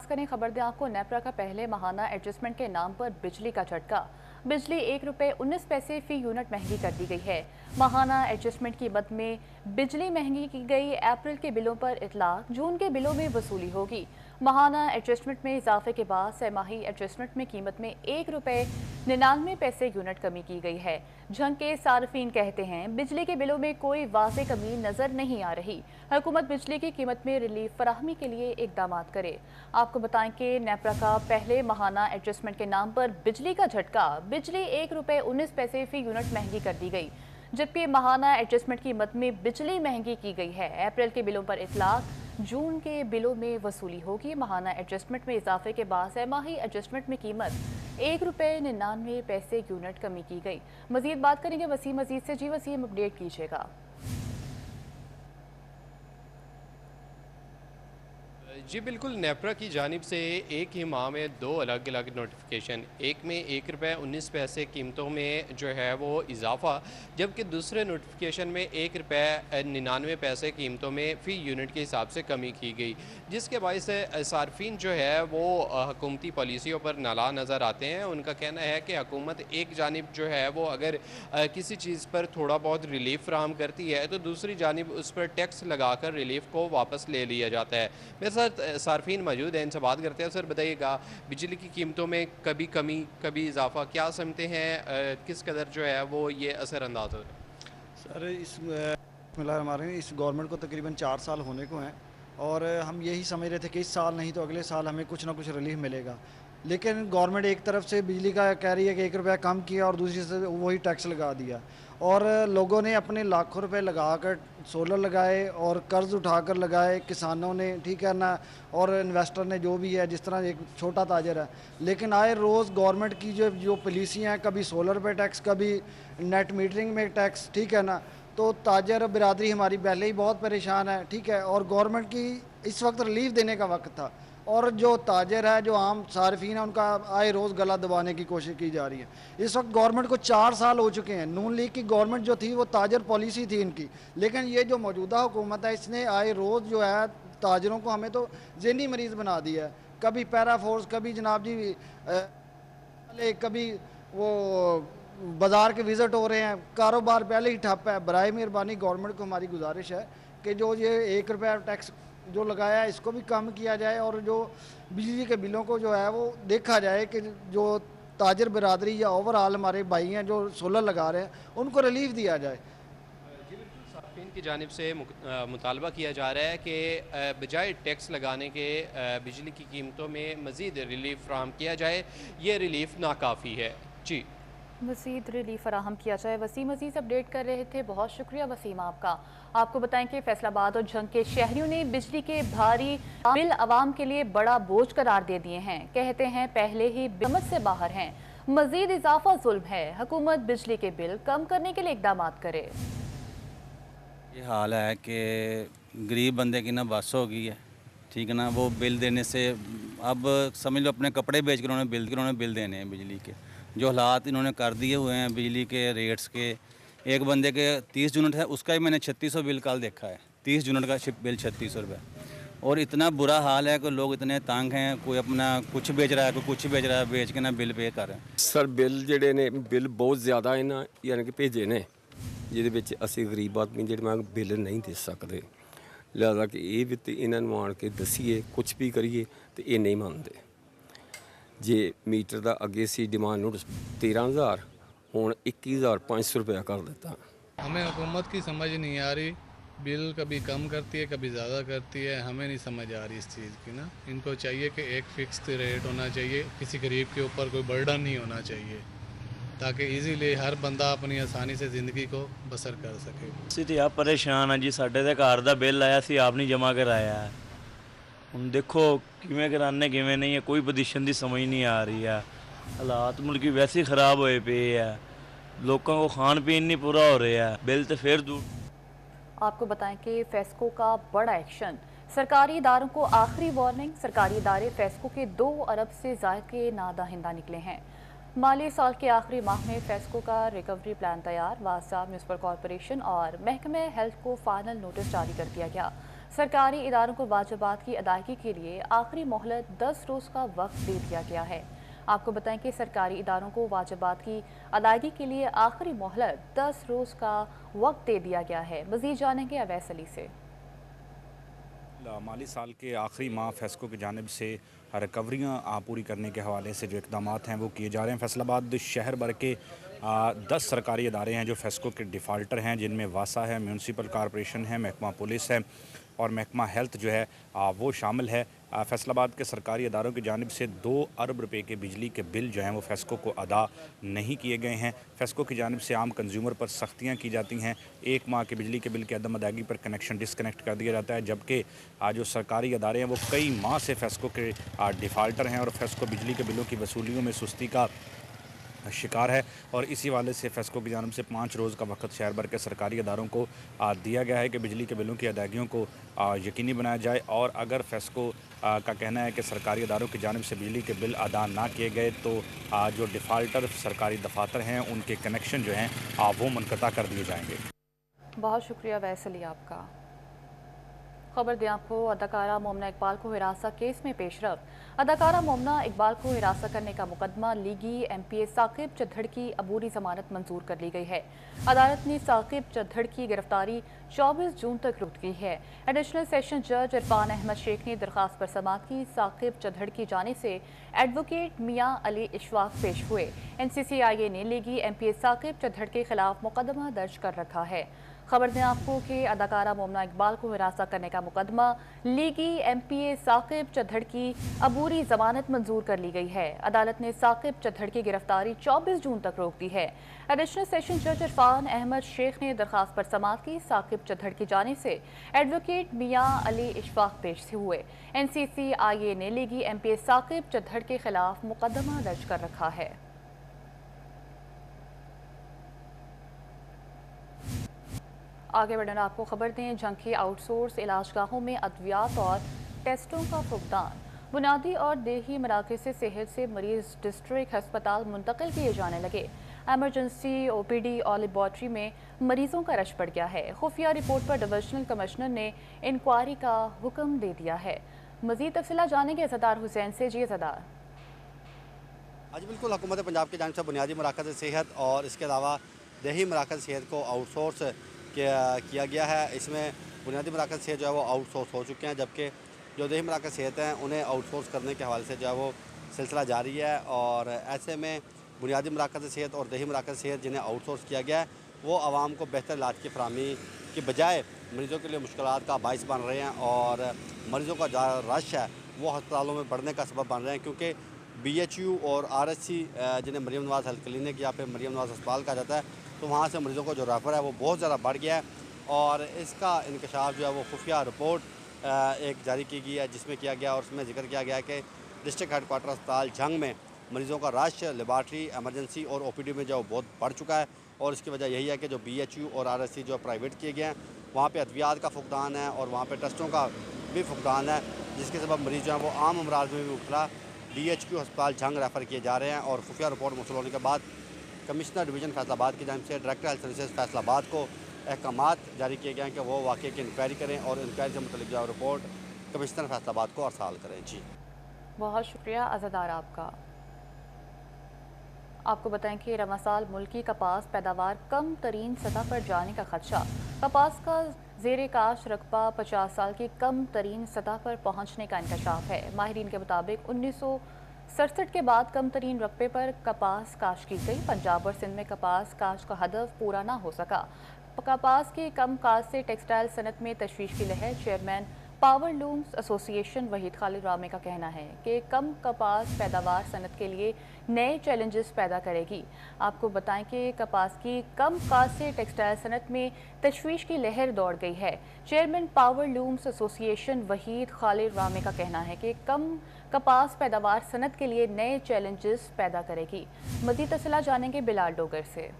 करें खबर दें आपको, नेपरा का पहले माहाना एडजस्टमेंट के नाम पर बिजली का झटका। बिजली 1 रुपये 19 पैसे फी यूनिट महंगी कर दी गई है। माहाना एडजस्टमेंट की मद में बिजली महंगी की गई। अप्रैल के बिलों पर इतलाक, जून के बिलों में वसूली होगी। माहाना एडजस्टमेंट में इजाफे के बाद सहमाही एडजस्टमेंट में कीमत में 1 रुपये 99 पैसे यूनिट कमी की गई है। झंग के सार्फिन कहते हैं बिजली के बिलों में कोई वाज़ेह कमी नजर नहीं आ रही। हुकूमत बिजली की कीमत में रिलीफ फराहमी के लिए इकदाम करे। आपको बताएं कि नेपरा का पहले माहाना एडजस्टमेंट के नाम पर बिजली का झटका। बिजली 1 रुपये 19 पैसे फी यूनिट महंगी कर दी गई, जबकि माहाना एडजस्टमेंट की मद में बिजली महंगी की गई है। अप्रैल के बिलों पर इतलाक, जून के बिलों में वसूली होगी। माहाना एडजस्टमेंट में इजाफे के बाद सहमाही एडजस्टमेंट में कीमत 1 रुपये 99 पैसे यूनिट कमी की गई। मजीद बात करेंगे वसीम अजीज से। जी वसीम, अपडेट कीजिएगा। जी बिल्कुल, नेपरा की जानिब से एक ही माह में 2 अलग अलग नोटिफिकेशन, एक में 1 रुपये 19 पैसे कीमतों में जो है वो इजाफ़ा, जबकि दूसरे नोटिफिकेशन में 1 रुपये 99 पैसे कीमतों में फ़ी यूनिट के हिसाब से कमी की गई, जिसके बायस सार्फिन जो है वो हुकूमती पॉलिसियों पर नाला नज़र आते हैं। उनका कहना है कि हुकूमत एक जानिब जो है वो अगर किसी चीज़ पर थोड़ा बहुत रिलीफ फराहम करती है तो दूसरी जानिब उस पर टैक्स लगा कर रिलीफ को वापस ले लिया जाता है। मेरे साथ सार्फिन मौजूद है, इनसे बात करते हैं। सर बताइएगा, बिजली की कीमतों में कभी कमी कभी इजाफा क्या समझते हैं, किस कदर जो है वो ये असरअंदाज हो रहा है? सर इस गवर्नमेंट को तकरीबन 4 साल होने को हैं और हम यही समझ रहे थे कि इस साल नहीं तो अगले साल हमें कुछ ना कुछ रिलीफ मिलेगा, लेकिन गवर्नमेंट एक तरफ से बिजली का कह रही है कि 1 रुपया कम किया और दूसरी से वही टैक्स लगा दिया और लोगों ने अपने लाखों रुपए लगाकर सोलर लगाए और कर्ज़ उठाकर लगाए, किसानों ने, ठीक है ना, और इन्वेस्टर ने, जो भी है, जिस तरह एक छोटा ताजर है। लेकिन आए रोज़ गवर्नमेंट की जो पॉलिसियाँ हैं, कभी सोलर पे टैक्स, कभी नेट मीटरिंग में टैक्स, ठीक है ना, तो ताजर बिरादरी हमारी पहले ही बहुत परेशान है, ठीक है, और गवर्नमेंट की इस वक्त रिलीफ देने का वक्त था और जो ताजर है, जो आम सार्फिन है, उनका आए रोज़ गला दबाने की कोशिश की जा रही है। इस वक्त गवर्नमेंट को 4 साल हो चुके हैं। नून लीग की गवर्नमेंट जो थी वो ताजर पॉलिसी थी इनकी, लेकिन ये जो मौजूदा हुकूमत है इसने आए रोज़ जो है ताजरों को हमें तो ज़हनी मरीज़ बना दिया है। कभी पैरा फोर्स, कभी जनाब जी कभी वो बाज़ार के विज़िट हो रहे हैं, कारोबार पहले ही ठप है। बराए मेहरबानी गवर्नमेंट को हमारी गुजारिश है कि जो ये 1 रुपया टैक्स जो लगाया है इसको भी कम किया जाए और जो बिजली के बिलों को जो है वो देखा जाए कि जो ताजर बिरादरी या ओवरऑल हमारे भाई हैं जो सोलर लगा रहे हैं उनको रिलीफ दिया जाए। जी बिल्कुल, सार्फिन की जानिब से मुतालबा किया जा रहा है कि बजाय टैक्स लगाने के बिजली की कीमतों में मज़ीद रिलीफ फराहम किया जाए। ये रिलीफ नाकाफ़ी है। जी, मज़ीद रिलीफ फराहम किया जाए। वसीम अजीज अपडेट कर रहे थे, बहुत शुक्रिया वसीम आपका। आपको बताएं कि फैसलाबाद और झंग के शहरियों ने बिजली के भारी बिल आवाम के लिए बड़ा बोझ करार दे दिए हैं। कहते हैं पहले ही समझ से बाहर हैं, मजीद इजाफा जुल्म है। हुकूमत बिजली के बिल कम करने के लिए इकदाम करे। ये हाल है कि गरीब बंदे की ना बस हो गई है, ठीक है ना, वो बिल देने से अब समझ लो अपने कपड़े बेच कर उन्होंने बिल देने हैं बिजली के। जो हालात इन्होंने कर दिए हुए हैं बिजली के रेट्स के, एक बंदे के 30 यूनिट है उसका ही मैंने 3600 बिल कल देखा है, 30 यूनिट का बिल 3600 रुपये। और इतना बुरा हाल है कि लोग इतने तंग हैं, कोई अपना कुछ बेच रहा है, कोई कुछ बेच रहा है, बेच के ना बिल पे कर रहे हैं। सर बिल ਜਿਹੜੇ ਨੇ ਬਿੱਲ ਬਹੁਤ ਜ਼ਿਆਦਾ ਇਹਨਾਂ ਯਾਨੀ ਕਿ ਭੇਜੇ ਨੇ, ਜਿਹਦੇ ਵਿੱਚ ਅਸੀਂ ਗਰੀਬ ਆਦਮੀ ਜਿਹੜੇ ਮੈਂ ਬਿੱਲ ਨਹੀਂ ਦੇ ਸਕਦੇ, ਲਿਹਾਜ਼ਾ ਕਿ ਇਹ ਵੀ ਤੇ ਇਹਨਾਂ ਨੂੰ ਆਣ ਕੇ ਦਸੀਏ ਕੁਝ ਵੀ ਕਰੀਏ ਤੇ ਇਹ ਨਹੀਂ ਮੰਨਦੇ। ਜੇ ਮੀਟਰ ਦਾ ਅੱਗੇ ਸੀ डिमांड नोटिस 13,000 ਹੁਣ 21,500 रुपया कर देता। हमें हुकूमत की समझ नहीं आ रही, बिल कभी कम करती है कभी ज़्यादा करती है, हमें नहीं समझ आ रही इस चीज़ की ना। इनको चाहिए कि एक फ़िक्स रेट होना चाहिए, किसी गरीब के ऊपर कोई बर्डन नहीं होना चाहिए, ताकि इजीली हर बंदा अपनी आसानी से ज़िंदगी को बसर कर सके। ਅਸੀਂ ਤੇ ਆਪ ਪਰੇਸ਼ਾਨ ਆ ਜੀ, ਸਾਡੇ ਦੇ ਘਰ ਦਾ ਬਿੱਲ ਆਇਆ ਸੀ, ਆਪ ਨਹੀਂ ਜਮ੍ਹਾਂ ਕਰਾਇਆ ਹੈ। ਹੁਣ ਦੇਖੋ ਕਿਵੇਂ ਕਰਾਣੇ ਕਿਵੇਂ ਨਹੀਂ ਹੈ, ਕੋਈ ਪੋਜੀਸ਼ਨ ਦੀ ਸਮਝ ਨਹੀਂ ਆ ਰਹੀ ਹੈ। ਹਾਲਾਤ ਮੁਲਕੀ ਵੈਸੇ ਹੀ ਖਰਾਬ ਹੋਏ ਪਏ ਆ, लोगों को खान पीन नहीं पूरा हो रहा है, बिल तो फिर दूर। आपको बताएं कि फेस्को का बड़ा एक्शन, सरकारी इदारों को आखिरी वार्निंग। सरकारी इदारे फेस्को के 2 अरब से ज़ायद के नादाहिंदा निकले हैं। माली साल के आखिरी माह में फेस्को का रिकवरी प्लान तैयार, वासा म्यूनसिपल कॉरपोरेशन और महकमे हेल्थ को फाइनल नोटिस जारी कर दिया गया। सरकारी इदारों को वाजिबात की अदायगी के लिए आखिरी मोहलत 10 रोज़ का वक्त दे दिया गया है। आपको बताएं कि सरकारी इदारों को वाजिबात की अदायगी के लिए आखिरी मोहलत 10 रोज़ का वक्त दे दिया गया है। मज़ीद जानेंगे अवैस अली से। माली साल के आखिरी माह फेस्को की जानिब से रिकवरियाँ पूरी करने के हवाले से जो इकदाम हैं वो किए जा रहे हैं। फैसलाबाद शहर भर के 10 सरकारी इदारे हैं जो फेस्को के डिफ़ाल्टर हैं, जिनमें वासा है, म्यूनसिपल कॉरपोरेशन है, महकमा पुलिस है और महकमा हेल्थ जो है वो शामिल है। फैसलाबाद के सरकारी इदारों की जानिब से 2 अरब रुपए के बिजली के बिल जो हैं वो फेस्को को अदा नहीं किए गए हैं। फेस्को की जानिब से आम कंज्यूमर पर सख्तियाँ की जाती हैं। 1 माह के बिजली के बिल की अदम अदायगी पर कनेक्शन डिसकनेक्ट कर दिया जाता है, जबकि जो सरकारी इदारे हैं वो कई माह से फेस्को के डिफ़ाल्टर हैं और फेस्को बिजली के बिलों की वसूलियों में सुस्ती का शिकार है। और इसी वाले से फेस्को की जानिब से 5 रोज़ का वक्त शहर भर के सरकारी इदारों को दिया गया है कि बिजली के बिलों की अदायगियों को यकीनी बनाया जाए। और अगर फेस्को का कहना है कि सरकारी इदारों की जानिब से बिजली के बिल अदा ना किए गए तो जो डिफ़ाल्टर सरकारी दफातर हैं उनके कनेक्शन जो हैं वो मुनक़ता कर दिए जाएंगे। बहुत शुक्रिया वैसली आपका। खबर दें आपको, अदाकारा मोमना इकबाल को हिरासत केस में पेशरफ। अदाकारा मोमना इकबाल को हिरासत करने का मुकदमा लीगी MPA साकिब चद्धड़ की अबूरी जमानत मंजूर कर ली गई है। अदालत ने साकिब चद्धड़ की गिरफ्तारी 24 जून तक रोक दी है। एडिशनल सेशन जज इरफान अहमद शेख ने दरख्वास्त पर समाअत की। साकिब चद्धड़ की जानिब से एडवोकेट मियां अली इशफाक पेश हुए। NCCIA ने लीगी MPA साकिब चद्धड़ के खिलाफ मुकदमा दर्ज कर रखा है। खबर दें आपको कि अदाकारा मोमना इकबाल को हिरासत करने का मुकदमा लीगी MPA साकिब चद्धड़ की अबूरी जमानत मंजूर कर ली गई है। अदालत ने साकिब चद्धड़ की गिरफ्तारी 24 जून तक रोक दी है। एडिशनल सेशन जज इरफान अहमद शेख ने दरख्वास्त पर समाअत की। साकिब चद्धड़ की जानिब से एडवोकेट मियां अली इशफाक पेश हुए। NCCIA ने लीगी MPA साकिब चद्धड़ के खिलाफ मुकदमा दर्ज कर रखा है। आगे बढ़ना आपको खबर दें, जंग आउटसोर्स इलाजगाहों में अद्वियात और टेस्टों का फुकदान। बुनियादी और देही मराकज़ से सेहत से मरीज डिस्ट्रिक्ट हस्पताल मुंतकिल किए जाने लगे। एमरजेंसी OPD और लेबॉर्ट्री में मरीजों का रश बढ़ गया है। खुफिया रिपोर्ट पर डिविजनल कमिश्नर ने इंक्वायरी का हुक्म दे दिया है। मज़ीद तफसीलात जानेंगे अज़दार हुसैन से। जी अज़दार। आज बिल्कुल हुकूमत पंजाब की जानिब से बुनियादी मराकज़ सेहत और इसके अलावा देही मराकज़ सेहत को आउटसोर्स किया गया है। इसमें बुनियादी मराकज़ सेहत जो है वो आउटसोर्स हो चुके हैं, जबकि जो देही मराकज़ सेहत हैं उन्हें आउटसोर्स करने के हवाले से जो है वो सिलसिला जारी है। और ऐसे में बुनियादी मराकज़ सेहत और देही मराकज़ सेहत जिन्हें आउटसोर्स किया गया है वो आवाम को बेहतर इलाज की फराहमी की बजाय मरीज़ों के लिए मुश्किलात का बाइस बन रहे हैं और मरीज़ों का जो रश है वो अस्पतालों में बढ़ने का सबब बन रहे हैं, क्योंकि BHU और RSC जिन्हें मरियम नवाज़ हेल्थ क्लिनिक या फिर मरियम नवाज़ अस्पताल कहा जाता है, तो वहाँ से मरीज़ों को जो रेफ़र है वो बहुत ज़्यादा बढ़ गया है। और इसका इंकशाफ जो है वो खुफिया रिपोर्ट एक जारी की गई है, जिसमें किया गया और उसमें जिक्र किया गया है कि डिस्ट्रिक्ट हेडक्वार्टर अस्पताल जंग में मरीज़ों का रश लेबार्ट्री, एमरजेंसी और OPD में जो बहुत बढ़ चुका है। और इसकी वजह यही है कि जो BHU और RSC जो प्राइवेट किए गए हैं वहाँ पे अद्वियात का फुकदान है और वहाँ पे टेस्टों का भी फुकदान है, जिसके सबब मरीज़ जो हैं वो आम अमराज में भी मुब्तला DHQ अस्पताल जंग रेफ़र किए जा रहे हैं। और खुफिया रिपोर्ट मौसूल होने के बाद कमिश्नर डिवीज़न फैसलाबाद की जानिब से डायरेक्टर हेल्थ सर्विसेज फैसलाबाद को अहकामात जारी किए गए हैं कि वो वाक़े की इंक्वायरी करें और इंक्वायरी से मुतल्लिक़ जो रिपोर्ट कमिश्नर फैसलाबाद को अरसाल करें। जी बहुत शुक्रिया अज़दार आपका। आपको बताएं कि रवा साल मुल्की कपास पैदावार कम तरीन सतह पर जाने का खदशा। कपास का ज़ेरे काश रकबा 50 साल की कम तरीन सतह पर पहुँचने का इंकशाफ है। माहिरीन के मुताबिक 1967 के बाद कम तरीन रकबे पर कपास काश की गई। पंजाब और सिंध में कपास काश का हदफ पूरा ना हो सका। कपास की कम काश से टेक्सटाइल सनत में तशवीश की लहर। Chairman power looms association Waheed Khalid रामे का कहना है कि कम कपास पैदावार सनत के लिए नए चैलेंजेस पैदा करेगी। आपको बताएं कि कपास की कम काश से टेक्सटाइल सनत में तशवीश की लहर दौड़ गई है। Chairman power looms association Waheed Khalid रामे का कहना है कि कम कपास पैदावार सनत के लिए नए चैलेंजेस पैदा करेगी। मज़ीद तफसीलात जानेंगे बिलाल डोगर से।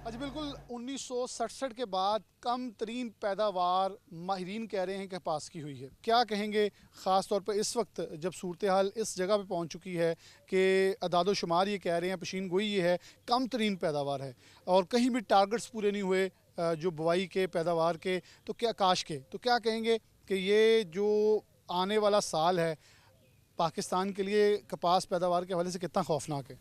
अच्छा, बिल्कुल 1967 के बाद कम तरीन पैदावार माहिरीन कह रहे हैं कि कपास की हुई है। क्या कहेंगे ख़ास तौर पर इस वक्त जब सूरत हाल इस जगह पे पहुंच चुकी है कि अदादो शुमार ये कह रहे हैं, पेशीन गोई ये है कम तरीन पैदावार है और कहीं भी टारगेट्स पूरे नहीं हुए, जो बुवाई के, पैदावार के, तो क्या काश के, तो क्या कहेंगे कि ये जो आने वाला साल है पाकिस्तान के लिए कपास पैदावार के हवाले से कितना खौफनाक है?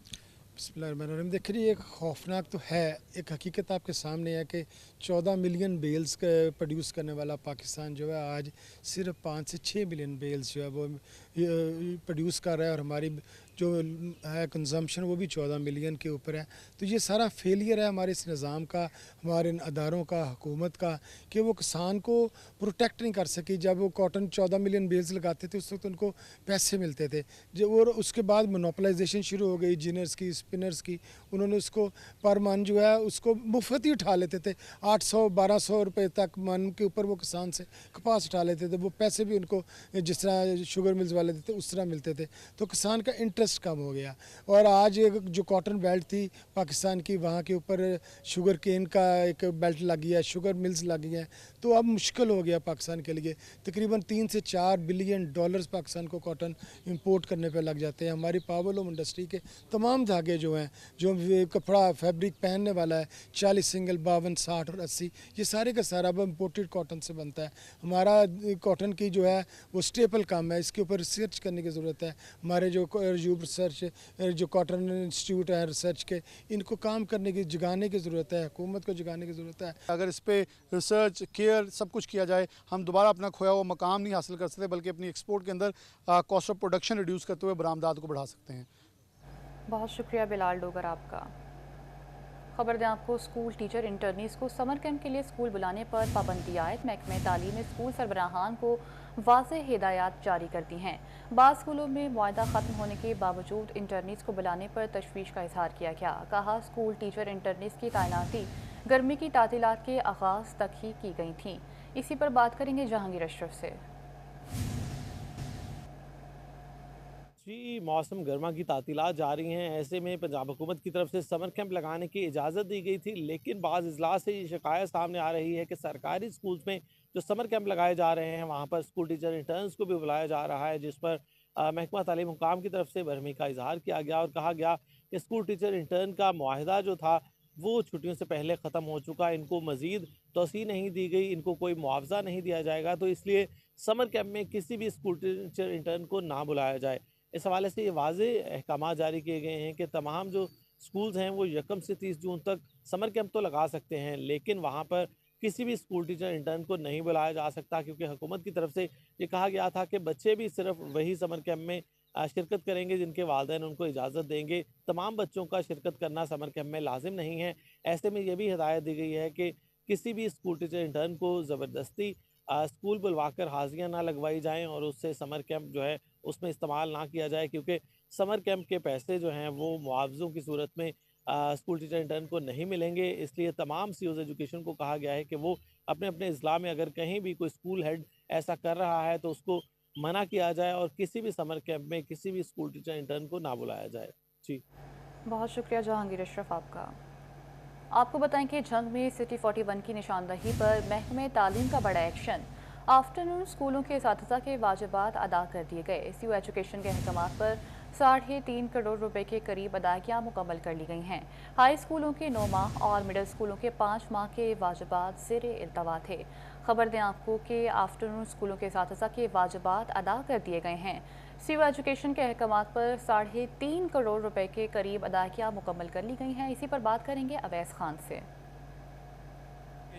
बिस्मिल्लाहिर्रहमानिर्रहीम। देखिए ये एक खौफनाक तो है, एक हकीकत आपके सामने है कि 14 मिलियन बेल्स प्रोड्यूस करने वाला पाकिस्तान जो है आज सिर्फ 5 से 6 मिलियन बेल्स जो है वो प्रोड्यूस कर रहा है, और हमारी जो है कंजम्पशन वो भी 14 मिलियन के ऊपर है। तो ये सारा फेलियर है हमारे इस निज़ाम का, हमारे इन अदारों का, हुकूमत का, कि वो किसान को प्रोटेक्ट नहीं कर सकी। जब वो कॉटन 14 मिलियन बेल्स लगाते थे उस वक्त उनको पैसे मिलते थे, जो और उसके बाद मोनोपलाइजेशन शुरू हो गई जिनर्स की, स्पिनर्स की। उन्होंने उसको पर मन जो है उसको मुफ्त ही उठा लेते थे, 800-1200 रुपये तक मन के ऊपर वो किसान से कपास उठा लेते थे। वो पैसे भी उनको जिस तरह शुगर मिल्स वाले देते उस तरह मिलते थे, तो किसान का इंटरेस्ट कम हो गया। और आज जो कॉटन बेल्ट थी पाकिस्तान की, वहाँ के ऊपर शुगर केन का एक बेल्ट लग गया, शुगर मिल्स लग गई हैं, तो अब मुश्किल हो गया पाकिस्तान के लिए। तकरीबन 3 से 4 बिलियन डॉलर्स पाकिस्तान को कॉटन इंपोर्ट करने पे लग जाते हैं। हमारी पावरलूम इंडस्ट्री के तमाम धागे जो हैं, जो कपड़ा फैब्रिक पहनने वाला है, 40 सिंगल, 52, 60 और 80, ये सारे का सारा अब इम्पोर्टेड कॉटन से बनता है। हमारा कॉटन की जो है वो स्टेपल काम है, इसके ऊपर रिसर्च करने की ज़रूरत है। हमारे जो रिसर्च, जो कॉटन इंस्टीट्यूट है रिसर्च के, इनको काम करने की, जगाने की ज़रूरत है, हुकूमत को जगाने की ज़रूरत है। अगर इस पर रिसर्च, केयर सब कुछ किया जाए, हम दोबारा अपना खोया हुआ मकाम नहीं हासिल कर सकते, बल्कि अपनी एक्सपोर्ट के अंदर कॉस्ट ऑफ प्रोडक्शन रिड्यूस करते हुए बरामदात को बढ़ा सकते हैं। बहुत शुक्रिया बिलाल डोगर आपका। खबर दें आपको, स्कूल टीचर इंटर्नीस को समर कैंप के लिए स्कूल बुलाने पर पाबंदी आयद। महकमे तालीम ने स्कूल सरबराहान को वाज़ेह हिदायत जारी कर दी हैं। बाद स्कूलों में मुआहदा ख़त्म होने के बावजूद इंटर्नीस को बुलाने पर तशवीश का इजहार किया गया। कहा स्कूल टीचर इंटर्नीस की तैनाती गर्मी की तातीलात के आगाज़ तक ही की गई थी। इसी पर बात करेंगे जहांगीर अशरफ से। जी, मौसम गर्मा की तातीलात जारी हैं, ऐसे में पंजाब हुकूमत की तरफ से समर कैंप लगाने की इजाज़त दी गई थी, लेकिन बाज़ अजला से ये शिकायत सामने आ रही है कि सरकारी स्कूल्स में जो समर कैंप लगाए जा रहे हैं वहाँ पर स्कूल टीचर इंटर्न्स को भी बुलाया जा रहा है, जिस पर महकमा तालीम हुकाम की तरफ से बरहमी का इजहार किया गया और कहा गया कि स्कूल टीचर इंटर्न का मुआहदा जो था वो छुट्टियों से पहले ख़त्म हो चुका, इनको मज़ीद तोसी नहीं दी गई, इनको कोई मुआवजा नहीं दिया जाएगा, तो इसलिए समर कैंप में किसी भी स्कूल टीचर इंटर्न को ना बुलाया जाए। इस हवाले से ये वाज़ेह अहकाम जारी किए गए हैं कि तमाम जो स्कूल्स हैं वो 1 से 30 जून तक समर कैंप तो लगा सकते हैं, लेकिन वहाँ पर किसी भी स्कूल टीचर इंटर्न को नहीं बुलाया जा सकता, क्योंकि हुकूमत की तरफ से ये कहा गया था कि बच्चे भी सिर्फ वही समर कैंप में शिरकत करेंगे जिनके वालिदैन उनको इजाज़त देंगे। तमाम बच्चों का शिरकत करना समर कैंप में लाजिम नहीं है। ऐसे में ये भी हिदायत दी गई है कि किसी भी स्कूल टीचर इंटर्न को ज़बरदस्ती स्कूल बुलवाकर हाजियाँ ना लगवाई जाएँ और उससे समर कैंप जो है उसमें इस्तेमाल ना किया जाए, क्योंकि समर कैंप के पैसे जो हैं वो मुआवज़ों की सूरत में स्कूल टीचर इंटर्न को नहीं मिलेंगे। इसलिए तमाम सीओज़ एजुकेशन को कहा गया है कि वो अपने अपने अज़ला में अगर कहीं भी कोई स्कूल हेड ऐसा कर रहा है तो उसको मना किया जाए और किसी भी समर कैंप में किसी भी स्कूल टीचर इंटर्न को ना बुलाया जाए। जी, बहुत शुक्रिया जहांगीर अशरफ आपका। आपको बताएं कि जंग में सिटी 41 की निशानदही पर महकमे तालीम का बड़ा एक्शन। आफ्टरनून स्कूलों के असातिज़ा के वाजिबात अदा कर दिए गए। सीओ एजुकेशन के अहकामात पर 3.5 करोड़ रुपए के करीब अदायगियाँ मुकम्मल कर ली गई हैं। हाई स्कूलों के 9 माह और मिडिल स्कूलों के 5 माह के वाजिबात ज़ेरे इल्तवा थे। खबर दें आपको कि आफ्टरनून स्कूलों के असातिज़ा के वाजिबात अदा कर दिए गए हैं। सीओ एजुकेशन के अहकामात पर 3.5 करोड़ रुपए के करीब अदायगियाँ मुकम्मल कर ली गई हैं। इसी पर बात करेंगे अवैस खान से।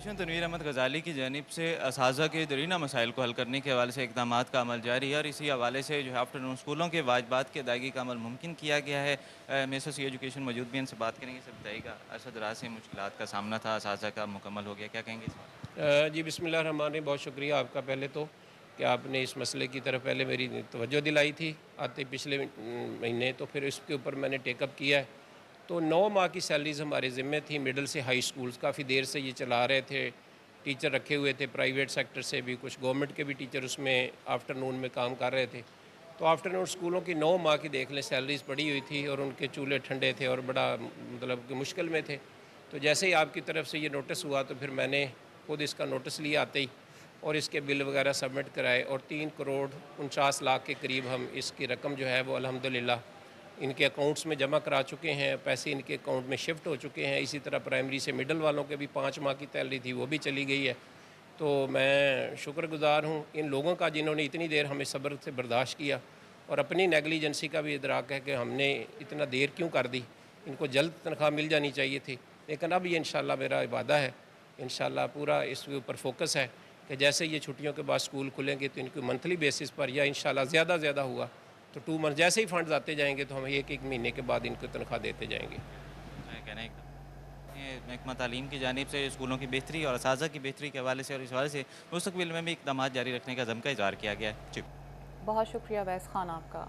तनवीर अहमद गजाली की जानिब से असातिज़ा के दरीना मसाइल को हल करने के हवाले से इक़दामात का अमल जारी है और इसी हवाले से जो है आफ्टरनून स्कूलों के वाजिबात की अदायगी का अमल मुमकिन किया गया है। मेसो सी एजुकेशन मौजूद भी इनसे बात करेंगे। सब बताइएगा, अरसा दराज से मुश्किलात का सामना था, असातिज़ा का मुकम्मल हो गया, क्या कहेंगे? जी बिस्मिल्लाह रहमान रहीम, बहुत शुक्रिया आपका पहले तो कि आपने इस मसले की तरफ पहले मेरी तवज्जो दिलाई थी आते पिछले महीने, तो फिर इसके ऊपर मैंने टेकअप किया है। तो 9 माह की सैलरीज़ हमारे ज़िम्मे थी। मिडिल से हाई स्कूल्स काफ़ी देर से ये चला रहे थे, टीचर रखे हुए थे प्राइवेट सेक्टर से भी, कुछ गवर्नमेंट के भी टीचर उसमें आफ्टरनून में काम कर रहे थे। तो आफ्टरनून स्कूलों की 9 माह की देख लें सैलरीज़ पड़ी हुई थी और उनके चूल्हे ठंडे थे और बड़ा मतलब कि मुश्किल में थे। तो जैसे ही आपकी तरफ से ये नोटिस हुआ तो फिर मैंने खुद इसका नोटिस लिया आते ही और इसके बिल वगैरह सबमिट कराए और 3 करोड़ 49 लाख के करीब हम इसकी रकम जो है वो अल्हम्दुलिल्लाह इनके अकाउंट्स में जमा करा चुके हैं, पैसे इनके अकाउंट में शिफ्ट हो चुके हैं। इसी तरह प्राइमरी से मिडल वालों के भी 5 माह की तैयारी थी, वो भी चली गई है। तो मैं शुक्रगुजार हूँ इन लोगों का जिन्होंने इतनी देर हमें सब्र से बर्दाश्त किया, और अपनी नेगलिजेंसी का भी इदराक है कि हमने इतना देर क्यों कर दी। इनको जल्द तनख्वाह मिल जानी चाहिए थी, लेकिन अब ये इंशाल्लाह मेरा वादा है, इंशाल्लाह पूरा इसके ऊपर फोकस है कि जैसे ये छुट्टियों के बाद स्कूल खुलेंगे तो इनको मंथली बेसिस पर या इंशाल्लाह ज़्यादा हुआ तो 2 मंथ जैसे ही फंड्स आते जाएंगे तो हम एक महीने के बाद इनको तनख्वाह देते जाएंगे। कहना है महकमा तालीम की जानिब से स्कूलों की बेहतरी और असातिज़ा की बेहतरी के हवाले से और इस हवाले से मुस्तक़बिल में भी इक़दामात जारी रखने का अज़म का इज़हार किया गया है। जी बहुत शुक्रिया वैस खान आपका।